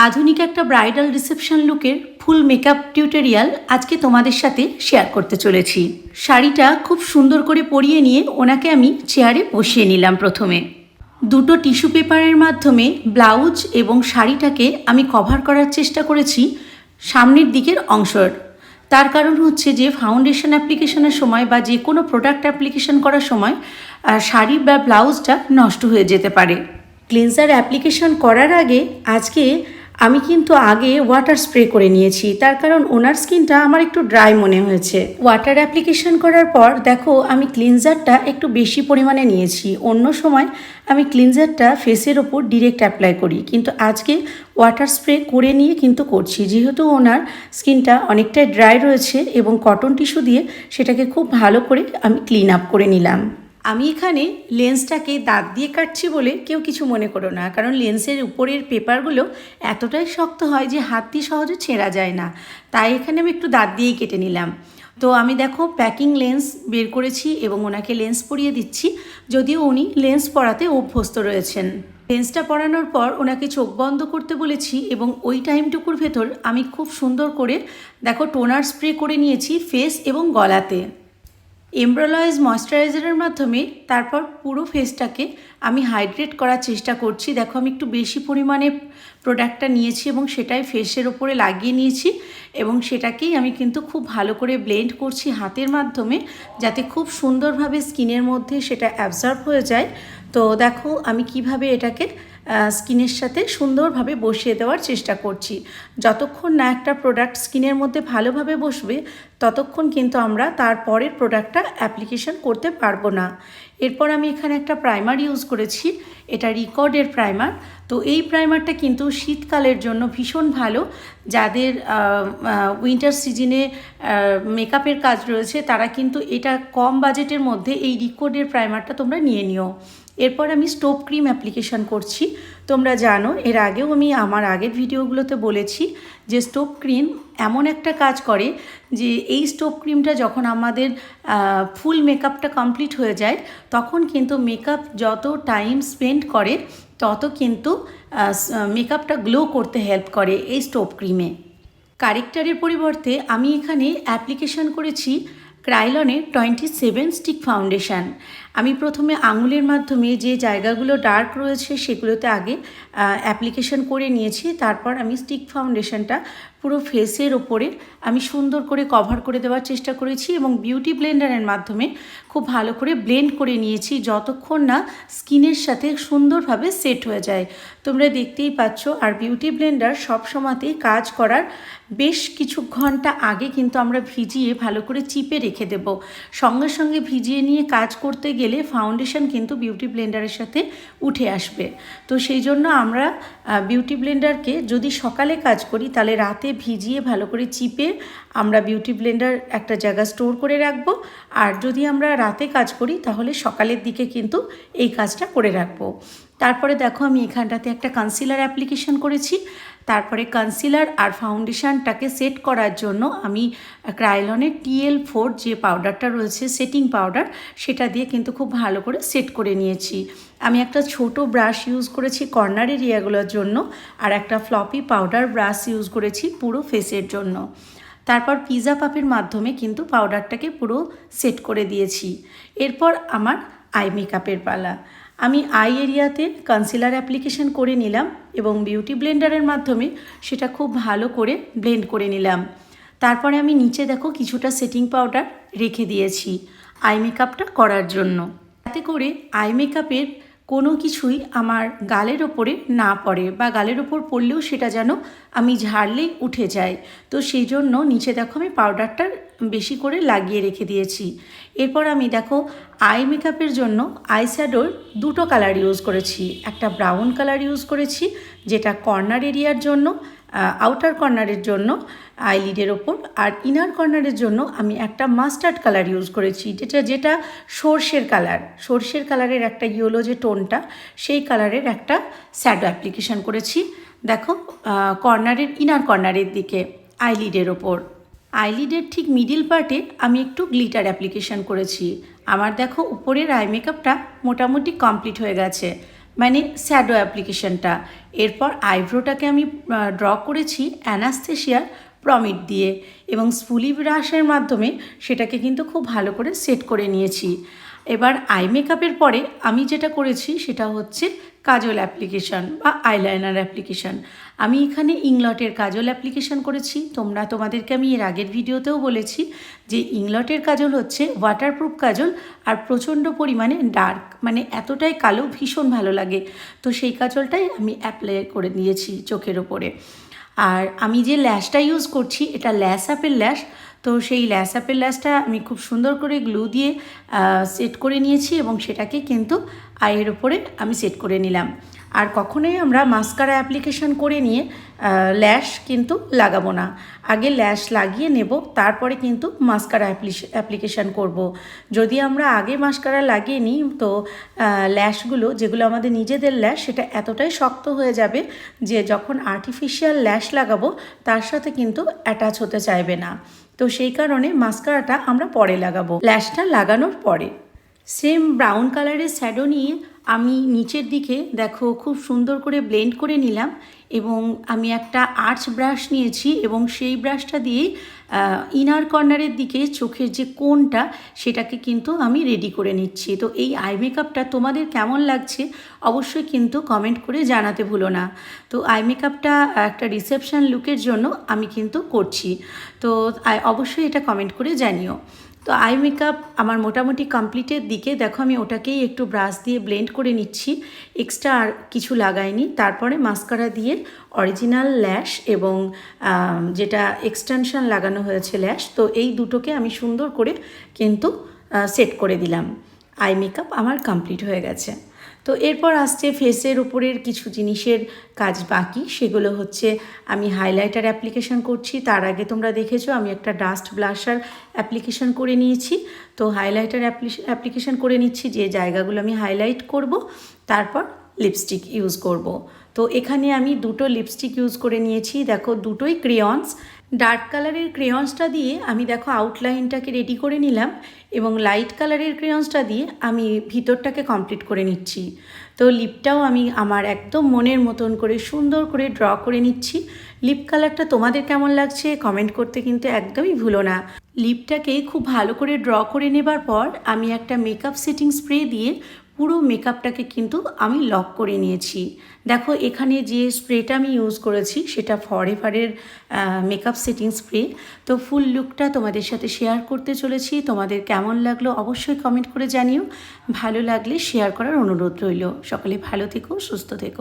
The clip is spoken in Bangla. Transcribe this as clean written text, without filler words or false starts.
আধুনিক একটা ব্রাইডাল রিসেপশন লুকের ফুল মেকআপ টিউটোরিয়াল আজকে তোমাদের সাথে শেয়ার করতে চলেছি। শাড়িটা খুব সুন্দর করে পরিয়ে নিয়ে ওনাকে আমি চেয়ারে বসিয়ে নিলাম। প্রথমে দুটো টিস্যু পেপারের মাধ্যমে ব্লাউজ এবং শাড়িটাকে আমি কভার করার চেষ্টা করেছি সামনের দিকের অংশের। তার কারণ হচ্ছে যে ফাউন্ডেশন অ্যাপ্লিকেশনের সময় বা যে কোনো প্রোডাক্ট অ্যাপ্লিকেশন করার সময় শাড়ি বা ব্লাউজটা নষ্ট হয়ে যেতে পারে। ক্লিনজার অ্যাপ্লিকেশন করার আগে আজকে আমি কিন্তু আগে ওয়াটার স্প্রে করে নিয়েছি, তার কারণ ওনার স্কিনটা আমার একটু ড্রাই মনে হয়েছে। ওয়াটার অ্যাপ্লিকেশন করার পর দেখো আমি ক্লিনজারটা একটু বেশি পরিমাণে নিয়েছি। অন্য সময় আমি ক্লিনজারটা ফেসের ওপর ডিরেক্ট অ্যাপ্লাই করি, কিন্তু আজকে ওয়াটার স্প্রে করে নিয়ে কিন্তু করছি, যেহেতু ওনার স্কিনটা অনেকটাই ড্রাই রয়েছে এবং কটন টিস্যু দিয়ে সেটাকে খুব ভালো করে আমি ক্লিন আপ করে নিলাম। আমি এখানে লেন্সটাকে দাঁত দিয়ে কাটছি বলে কেউ কিছু মনে করো না, কারণ লেন্সের উপরের পেপারগুলো এতটাই শক্ত হয় যে হাত দিয়ে সহজে ছেঁড়া যায় না, তাই এখানে আমি একটু দাঁত দিয়েই কেটে নিলাম। তো আমি দেখো প্যাকিং লেন্স বের করেছি এবং ওনাকে লেন্স পরিয়ে দিচ্ছি, যদিও উনি লেন্স পরাতে অভ্যস্ত রয়েছেন। লেন্সটা পরানোর পর ওনাকে চোখ বন্ধ করতে বলেছি এবং ওই টাইমটুকুর ভেতর আমি খুব সুন্দর করে দেখো টোনার স্প্রে করে নিয়েছি ফেস এবং গলাতে। এমব্রোলয়েজ ময়শ্চারাইজারের মাধ্যমে তারপর পুরো ফেসটাকে আমি হাইড্রেট করার চেষ্টা করছি। দেখো আমি একটু বেশি পরিমাণে প্রোডাক্টটা নিয়েছি এবং সেটাই ফেসের ওপরে লাগিয়ে নিয়েছি এবং সেটাকেই আমি কিন্তু খুব ভালো করে ব্লেন্ড করছি হাতের মাধ্যমে, যাতে খুব সুন্দরভাবে স্কিনের মধ্যে সেটা অ্যাবজর্ব হয়ে যায়। তো দেখো আমি কিভাবে এটাকে স্কিনের সাথে সুন্দরভাবে বসিয়ে দেওয়ার চেষ্টা করছি। যতক্ষণ না একটা প্রোডাক্ট স্কিনের মধ্যে ভালোভাবে বসবে ততক্ষণ কিন্তু আমরা তারপরের প্রোডাক্টটা অ্যাপ্লিকেশন করতে পারবো না। এরপর আমি এখানে একটা প্রাইমার ইউজ করেছি, এটা রিকর্ডের প্রাইমার। তো এই প্রাইমারটা কিন্তু শীতকালের জন্য ভীষণ ভালো। যাদের উইন্টার সিজনে মেকআপের কাজ রয়েছে তারা কিন্তু এটা কম বাজেটের মধ্যে এই রিকর্ডের প্রাইমারটা তোমরা নিয়ে নিও। এরপর আমি স্টোভ ক্রিম অ্যাপ্লিকেশন করছি। তোমরা জানো এর আগেও আমি আমার আগের ভিডিওগুলোতে বলেছি যে স্টোভ ক্রিম এমন একটা কাজ করে যে এই স্টোভ ক্রিমটা যখন আমাদের ফুল মেকআপটা কমপ্লিট হয়ে যায় তখন কিন্তু মেকআপ যত টাইম স্পেন্ড করে তত কিন্তু মেকআপটা গ্লো করতে হেল্প করে এই স্টোভ ক্রিমে। কারেক্টারের পরিবর্তে আমি এখানে অ্যাপ্লিকেশন করেছি ক্রাইলনের 27 স্টিক ফাউন্ডেশন। আমি প্রথমে আঙুলের মাধ্যমে যে জায়গাগুলো ডার্ক রয়েছে সেগুলোতে আগে অ্যাপ্লিকেশন করে নিয়েছি, তারপর আমি স্টিক ফাউন্ডেশনটা পুরো ফেসের ওপরে আমি সুন্দর করে কভার করে দেওয়ার চেষ্টা করেছি এবং বিউটি ব্লেন্ডারের মাধ্যমে খুব ভালো করে ব্লেন্ড করে নিয়েছি যতক্ষণ না স্কিনের সাথে সুন্দরভাবে সেট হয়ে যায়। তোমরা দেখতেই পাচ্ছ। আর বিউটি ব্লেন্ডার সবসময়তেই কাজ করার বেশ কিছু ঘন্টা আগে কিন্তু আমরা ভিজিয়ে ভালো করে চিপে রেখে দেব। সঙ্গে সঙ্গে ভিজিয়ে নিয়ে কাজ করতে গেলে ফাউন্ডেশন কিন্তু বিউটি ব্লেন্ডারের সাথে উঠে আসবে। তো সেই জন্য আমরা বিউটি ব্লেন্ডারকে যদি সকালে কাজ করি তাহলে রাতে ভিজিয়ে ভালো করে চিপে আমরা বিউটি ব্লেন্ডার একটা জায়গা স্টোর করে রাখবো, আর যদি আমরা রাতে কাজ করি তাহলে সকালের দিকে কিন্তু এই কাজটা করে রাখবো। তারপরে দেখো আমি এখানটাতে একটা কনসিলার অ্যাপ্লিকেশন করেছি। তারপরে কনসিলার আর ফাউন্ডেশনটাকে সেট করার জন্য আমি ক্রাইলনের TL4 যে পাউডারটা রয়েছে সেটিং পাউডার, সেটা দিয়ে কিন্তু খুব ভালো করে সেট করে নিয়েছি। আমি একটা ছোট ব্রাশ ইউজ করেছি কর্নার এরিয়াগুলোর জন্য, আর একটা ফ্লপি পাউডার ব্রাশ ইউজ করেছি পুরো ফেসের জন্য। তারপর পিজা পাপের মাধ্যমে কিন্তু পাউডারটাকে পুরো সেট করে দিয়েছি। এরপর আমার আই মেকআপের পালা। আমি আই এরিয়াতে কনসিলার অ্যাপ্লিকেশন করে নিলাম এবং বিউটি ব্লেন্ডারের মাধ্যমে সেটা খুব ভালো করে ব্লেন্ড করে নিলাম। তারপরে আমি নিচে দেখো কিছুটা সেটিং পাউডার রেখে দিয়েছি আই মেকআপটা করার জন্য, যাতে করে আই মেকআপের কোনো কিছুই আমার গালের ওপরে না পড়ে, বা গালের ওপর পড়লেও সেটা যেন আমি ঝাড়লেই উঠে যায়। তো সেই জন্য নিচে দেখো আমি পাউডারটা বেশি করে লাগিয়ে রেখে দিয়েছি। এরপর আমি দেখো আই মেকআপের জন্য আই শ্যাডোর দুটো কালার ইউজ করেছি। একটা ব্রাউন কালার ইউজ করেছি যেটা কর্নার এরিয়ার জন্য, আউটার কর্নারের জন্য আইলিডের ওপর, আর ইনার কর্নারের জন্য আমি একটা মাস্টার্ড কালার ইউজ করেছি, যেটা সর্ষের কালারের একটা ইয়েলো যে টোনটা সেই কালারের একটা শ্যাডো অ্যাপ্লিকেশন করেছি। দেখো কর্নারের ইনার কর্নারের দিকে আইলিডের ওপর। আইলিডের ঠিক মিডিল পার্টে আমি একটু গ্লিটার অ্যাপ্লিকেশন করেছি। আমার দেখো উপরের আই মেকআপটা মোটামুটি কমপ্লিট হয়ে গেছে। মানে শ্যাডো অ্যাপ্লিকেশনটা। এরপর আইব্রোটাকে আমি ড্র করেছি অ্যানাস্থেসিয়ার প্রমিড দিয়ে এবং স্পুলি ব্রাশের মাধ্যমে সেটাকে কিন্তু খুব ভালো করে সেট করে নিয়েছি। এবার আই মেকআপের পরে আমি যেটা করেছি সেটা হচ্ছে কাজল অ্যাপ্লিকেশন বা আইলাইনার অ্যাপ্লিকেশন। আমি এখানে ইংলটের কাজল অ্যাপ্লিকেশন করেছি। তোমাদেরকে আমি এর আগের ভিডিওতেও বলেছি যে ইংলটের কাজল হচ্ছে ওয়াটারপ্রুফ কাজল আর প্রচণ্ড পরিমাণে ডার্ক, মানে এতটাই কালো ভীষণ ভালো লাগে। তো সেই কাজলটাই আমি অ্যাপ্লাই করে দিয়েছি চোখের ওপরে। আর আমি যে ল্যাশটা ইউজ করছি এটা ল্যাশ আপের ল্যাশ। তো সেই ল্যাশ আপের ল্যাশটা আমি খুব সুন্দর করে গ্লু দিয়ে সেট করে নিয়েছি এবং সেটাকে কিন্তু আইয়ের ওপরে আমি সেট করে নিলাম। আর কখনোই আমরা মাস্কারা অ্যাপ্লিকেশন করে নিয়ে ল্যাশ কিন্তু লাগাবো না, আগে ল্যাশ লাগিয়ে নেব তারপরে কিন্তু মাস্কারা অ্যাপ্লিকেশন করব। যদি আমরা আগে মাস্কারা লাগিয়ে নিই তো ল্যাশগুলো যেগুলো আমাদের নিজেদের ল্যাশ সেটা এতটাই শক্ত হয়ে যাবে যে যখন আর্টিফিশিয়াল ল্যাশ লাগাবো তার সাথে কিন্তু অ্যাটাচ হতে চাইবে না। তো সেই কারণে মাস্কারাটা আমরা পরে লাগাবো, ল্যাশটা লাগানোর পরে। সেম ব্রাউন কালারের শ্যাডো নিয়ে আমি নিচের দিকে দেখো খুব সুন্দর করে ব্লেন্ড করে নিলাম এবং আমি একটা আর্চ ব্রাশ নিয়েছি এবং সেই ব্রাশটা দিয়ে ইনার কর্নারের দিকে চোখের যে কোণটা সেটাকে কিন্তু আমি রেডি করে নিচ্ছি। তো এই আই মেকআপটা তোমাদের কেমন লাগছে অবশ্যই কিন্তু কমেন্ট করে জানাতে ভুলো না। তো আই মেকআপটা একটা রিসেপশন লুকের জন্য আমি কিন্তু করছি, তো অবশ্যই এটা কমেন্ট করে জানিও। তো আই মেকআপ আমার মোটামুটি কমপ্লিটের দিকে দেখো আমি ওটাকেই একটু ব্রাশ দিয়ে ব্লেন্ড করে নিচ্ছি, এক্সট্রা আর কিছু লাগাইনি। তারপরে মাস্কারা দিয়ে অরিজিনাল ল্যাশ এবং যেটা এক্সটেনশন লাগানো হয়েছে ল্যাশ, তো এই দুটোকে আমি সুন্দর করে কিন্তু সেট করে দিলাম। আই মেকআপ আমার কমপ্লিট হয়ে গেছে। তো এরপর আসছে ফেসের উপরের কিছু জিনিসের কাজ বাকি, সেগুলো হচ্ছে আমি হাইলাইটার অ্যাপ্লিকেশন করছি। তার আগে তোমরা দেখেছো আমি একটা ডাস্ট ব্লাশার অ্যাপ্লিকেশন করে নিয়েছি। তো হাইলাইটার অ্যাপ্লিকেশন করে নিচ্ছি যে জায়গাগুলো আমি হাইলাইট করব, তারপর লিপস্টিক ইউজ করব। তো এখানে আমি দুটো লিপস্টিক ইউজ করে নিয়েছি, দেখো দুটোই ক্রেয়ন্স। ডার্ক কালারের ক্রেয়ন্সটা দিয়ে আমি দেখো আউটলাইনটাকে রেডি করে নিলাম এবং লাইট কালারের ক্রেয়ন্সটা দিয়ে আমি ভিতরটাকে কমপ্লিট করে নিচ্ছি। তো লিপটাও আমি আমার একদম মনের মতন করে সুন্দর করে ড্র করে নিচ্ছি। লিপ কালারটা তোমাদের কেমন লাগছে কমেন্ট করতে কিন্তু একদমই ভুলো না। লিপটাকে খুব ভালো করে ড্র করে নেবার পর আমি একটা মেকআপ সেটিং স্প্রে দিয়ে পুরো মেকআপটাকে কিন্তু আমি লক করে নিয়েছি। দেখো এখানে যে স্প্রেটা আমি ইউজ করেছি সেটা ফরএভারের মেকআপ সেটিং স্প্রে। তো ফুল লুকটা তোমাদের সাথে শেয়ার করতে চলেছি, তোমাদের কেমন লাগলো অবশ্যই কমেন্ট করে জানিও। ভালো লাগলে শেয়ার করার অনুরোধ রইল। সকলে ভালো থেকো, সুস্থ থেকো।